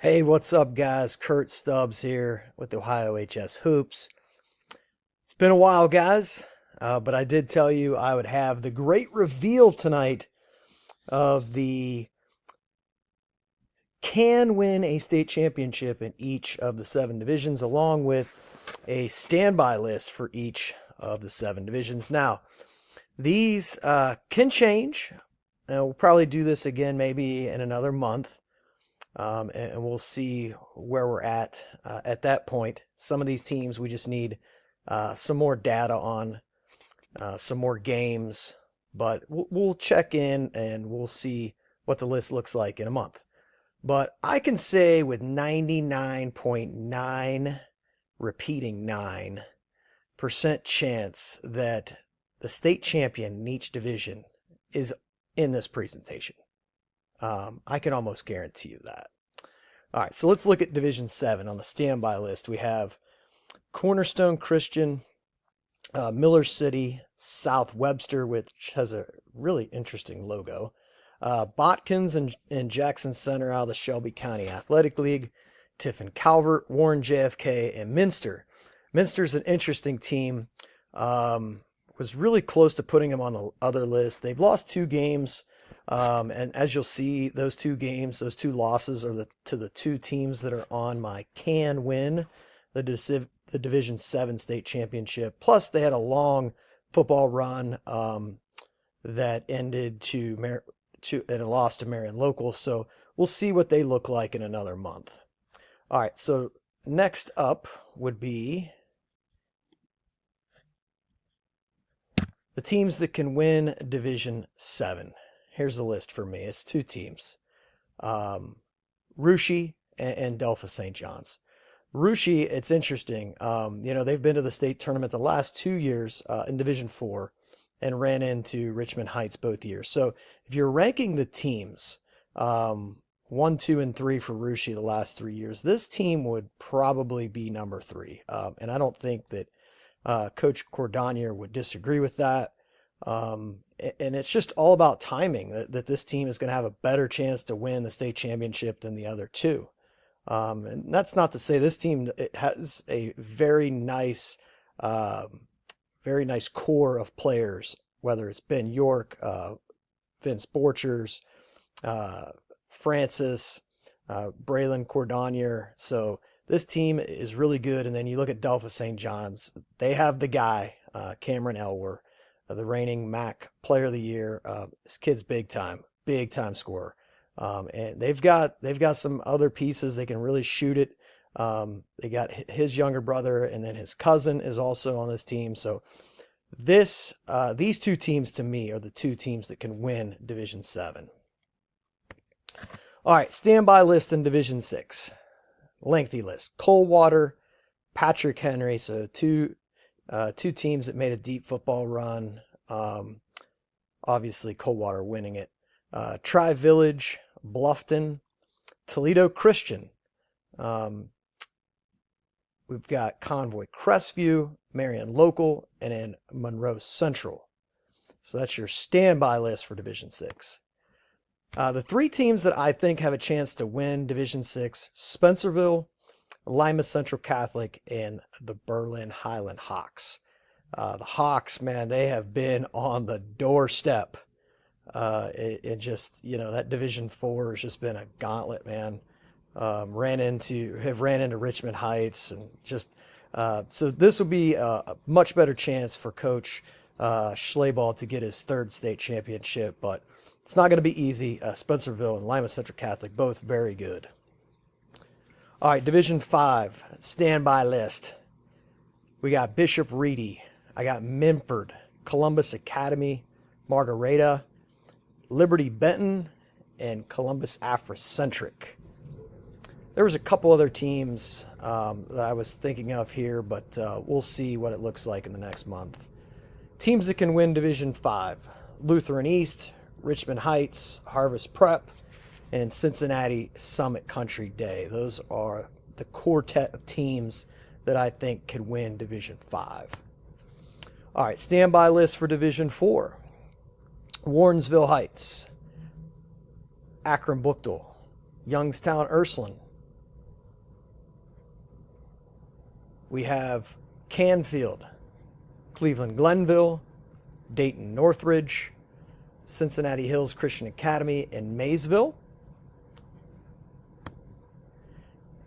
Hey, what's up, guys? Kurt Stubbs here with Ohio HS Hoops. It's been a while, guys, but I did tell you I would have the great reveal tonight of the can win a state championship in each of the seven divisions, along with a standby list for each of the seven divisions. Now, these can change. We'll probably do this again maybe in another month. And we'll see where we're at that point. Some of these teams we just need some more data on, some more games, but we'll check in and we'll see what the list looks like in a month. But I can say with 99.9, repeating 9% chance that the state champion in each division is in this presentation. I can almost guarantee you that. All right, so let's look at Division 7. On the standby list, we have Cornerstone Christian, Miller City, South Webster, which has a really interesting logo, Botkins and Jackson Center out of the Shelby County Athletic League, Tiffin Calvert, Warren JFK, and Minster. Minster's an interesting team. Was really close to putting them on the other list. They've lost 2 games. And as you'll see, those 2 games, those 2 losses are to the 2 teams that are on my can win the Division 7 state championship. Plus, they had a long football run that ended in a loss to Marion Local. So we'll see what they look like in another month. All right, so next up would be the teams that can win Division 7. Here's the list for me. It's 2 teams, Russia and Delphos St. John's. Russia, it's interesting. They've been to the state tournament the last 2 years in Division 4 and ran into Richmond Heights both years. So if you're ranking the teams, 1, 2, and 3 for Russia the last 3 years, this team would probably be number 3. And I don't think that Coach Cordonier would disagree with that. And it's just all about timing that this team is going to have a better chance to win the state championship than the other 2. And that's not to say this team has a very nice core of players, whether it's Ben York, Vince Borchers, Francis, Braylon Cordonier. So this team is really good. And then you look at Delphos St. John's, they have the guy, Cameron Elwer, the reigning MAC Player of the Year. This kid's big time scorer. And they've got some other pieces. They can really shoot it. They got his younger brother, and then his cousin is also on this team. So these 2 teams to me are the 2 teams that can win Division 7. All right, standby list in Division 6. Lengthy list. Coldwater, Patrick Henry. So two teams that made a deep football run. Obviously, Coldwater winning it. Tri-Village, Bluffton, Toledo Christian. We've got Convoy Crestview, Marion Local, and then Monroe Central. So that's your standby list for Division 6. The 3 teams that I think have a chance to win Division 6, Spencerville, Lima Central Catholic, and the Berlin Highland Hawks. The Hawks, man, they have been on the doorstep. It just, that Division 4 has just been a gauntlet, man. Ran into Richmond Heights, and just so this will be a much better chance for Coach Schlaball to get his 3rd state championship, but it's not going to be easy. Spencerville and Lima Central Catholic, both very good. All right, Division 5, standby list. We got Bishop Reedy. I got Minford, Columbus Academy, Margareta, Liberty Benton, and Columbus Afrocentric. There was a couple other teams that I was thinking of here, but we'll see what it looks like in the next month. Teams that can win Division 5, Lutheran East, Richmond Heights, Harvest Prep, and Cincinnati Summit Country Day. Those are the quartet of teams that I think could win Division 5. All right, standby list for Division 4. Warrensville Heights, Akron Buchtel, Youngstown Ursuline, we have Canfield, Cleveland Glenville, Dayton Northridge, Cincinnati Hills Christian Academy, and Maysville.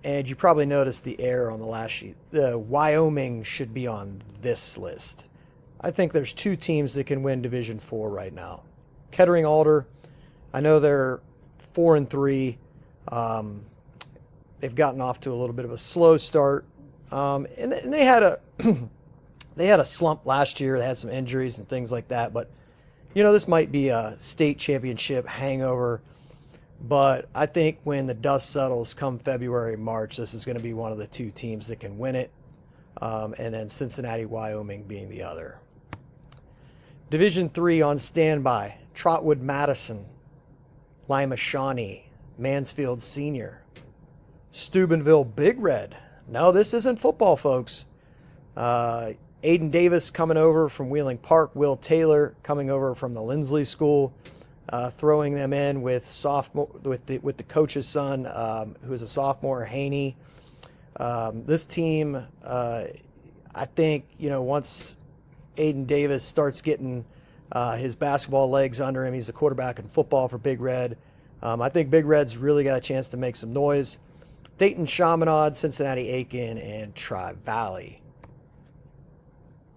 And you probably noticed the error on the last sheet. Wyoming should be on this list. I think there's two teams that can win Division IV right now. Kettering Alder, I know they're 4-3. They've gotten off to a little bit of a slow start, and they had a they had a slump last year. They had some injuries and things like that. But this might be a state championship hangover. But I think when the dust settles come February, March, this is going to be one of the two teams that can win it. And then Cincinnati, Wyoming being the other. Division III on standby: Trotwood Madison, Lima Shawnee, Mansfield Senior, Steubenville Big Red. No, this isn't football, folks. Aiden Davis coming over from Wheeling Park. Will Taylor coming over from the Lindsley School. Throwing them in with the coach's son, who is a sophomore, Haney. This team, I think, once Aiden Davis starts getting his basketball legs under him, he's a quarterback in football for Big Red. I think Big Red's really got a chance to make some noise. Dayton Chaminade, Cincinnati Aiken, and Tri-Valley.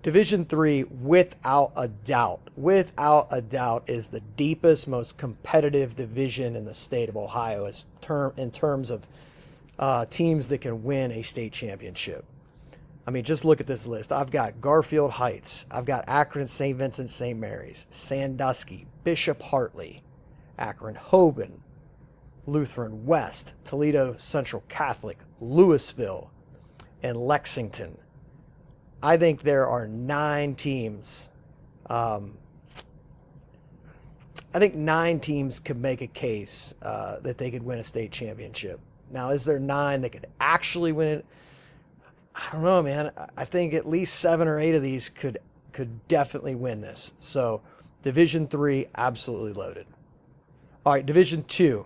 Division III, without a doubt, is the deepest, most competitive division in the state of Ohio in terms of teams that can win a state championship. I mean, just look at this list. I've got Garfield Heights. I've got Akron, St. Vincent, St. Mary's, Sandusky, Bishop Hartley, Akron Hoban, Lutheran West, Toledo Central Catholic, Louisville, and Lexington. I think there are 9 teams. I think 9 teams could make a case that they could win a state championship. Now, is there 9 that could actually win it? I don't know, man. I think at least 7 or 8 of these could definitely win this. So, Division III, absolutely loaded. All right, Division II.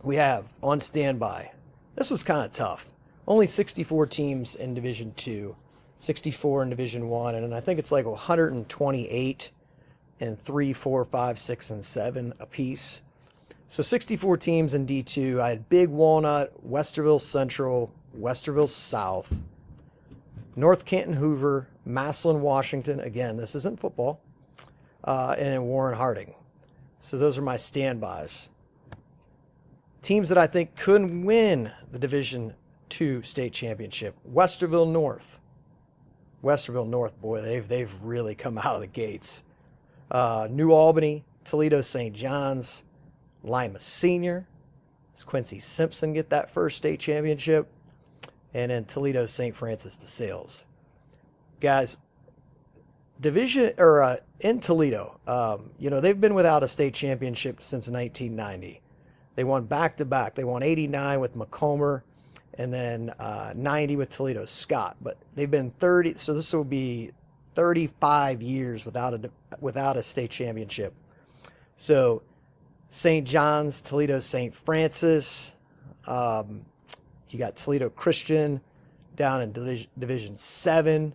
We have on standby. This was kind of tough. Only 64 teams in Division II. 64 in Division I, and I think it's like 128 in 3, 4, 5, 6, and 7 apiece. So 64 teams in D2. I had Big Walnut, Westerville Central, Westerville South, North Canton Hoover, Massillon Washington. Again, this isn't football. And in Warren Harding. So those are my standbys. Teams that I think could win the Division II state championship: Westerville North. Westerville North, boy, they've really come out of the gates. New Albany, Toledo St. John's, Lima Senior. Does Quincy Simpson get that first state championship? And then Toledo St. Francis de Sales. Guys, in Toledo, they've been without a state championship since 1990. They won back-to-back. They won 89 with Macomber, and then 90 with Toledo Scott. But they've been 30, so this will be 35 years without a state championship. So St. John's, Toledo St. Francis, you got Toledo Christian down in Division 7.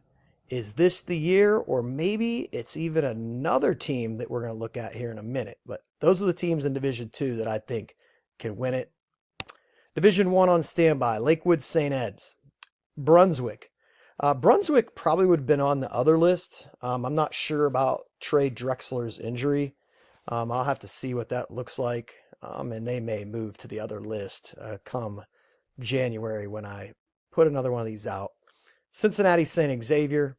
Is this the year? Or maybe it's even another team that we're going to look at here in a minute. But those are the teams in Division 2 that I think can win it. Division 1 on standby: Lakewood St. Ed's, Brunswick. Brunswick probably would have been on the other list. I'm not sure about Trey Drexler's injury. I'll have to see what that looks like. And they may move to the other list come January when I put another one of these out. Cincinnati St. Xavier,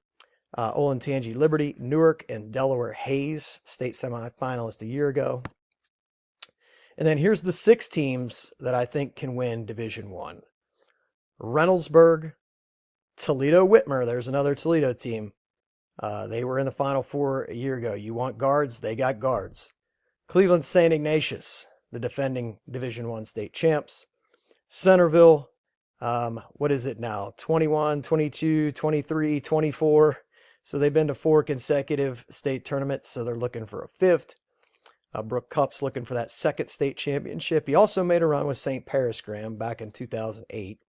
Olentangy Liberty, Newark, and Delaware Hayes, state semifinalist a year ago. And then here's the 6 teams that I think can win Division 1. Reynoldsburg, Toledo Whitmer. There's another Toledo team. They were in the Final Four a year ago. You want guards? They got guards. Cleveland St. Ignatius, the defending Division 1 state champs. Centerville, what is it now? 21, 22, 23, 24. So they've been to 4 consecutive state tournaments, so they're looking for a 5th. Brooke Cup's looking for that 2nd state championship. He also made a run with St. Paris Graham back in 2008.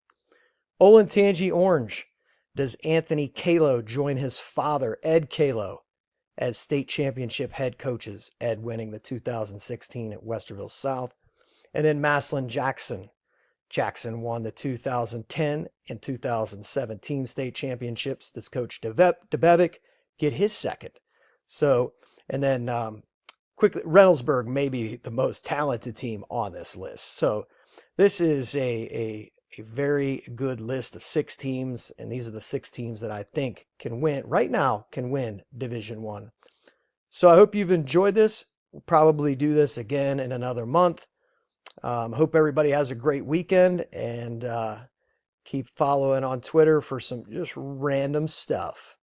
Olentangy Orange. does Anthony Kalo join his father, Ed Kalo, as state championship head coaches, Ed winning the 2016 at Westerville South. And then Maslin Jackson. Jackson won the 2010 and 2017 state championships. Does Coach DeBevick get his second? So, and then quickly, Reynoldsburg may be the most talented team on this list. So this is a very good list of 6 teams, and these are the 6 teams that I think can win, right now, can win Division I. So I hope you've enjoyed this. We'll probably do this again in another month. Hope everybody has a great weekend, and keep following on Twitter for some just random stuff.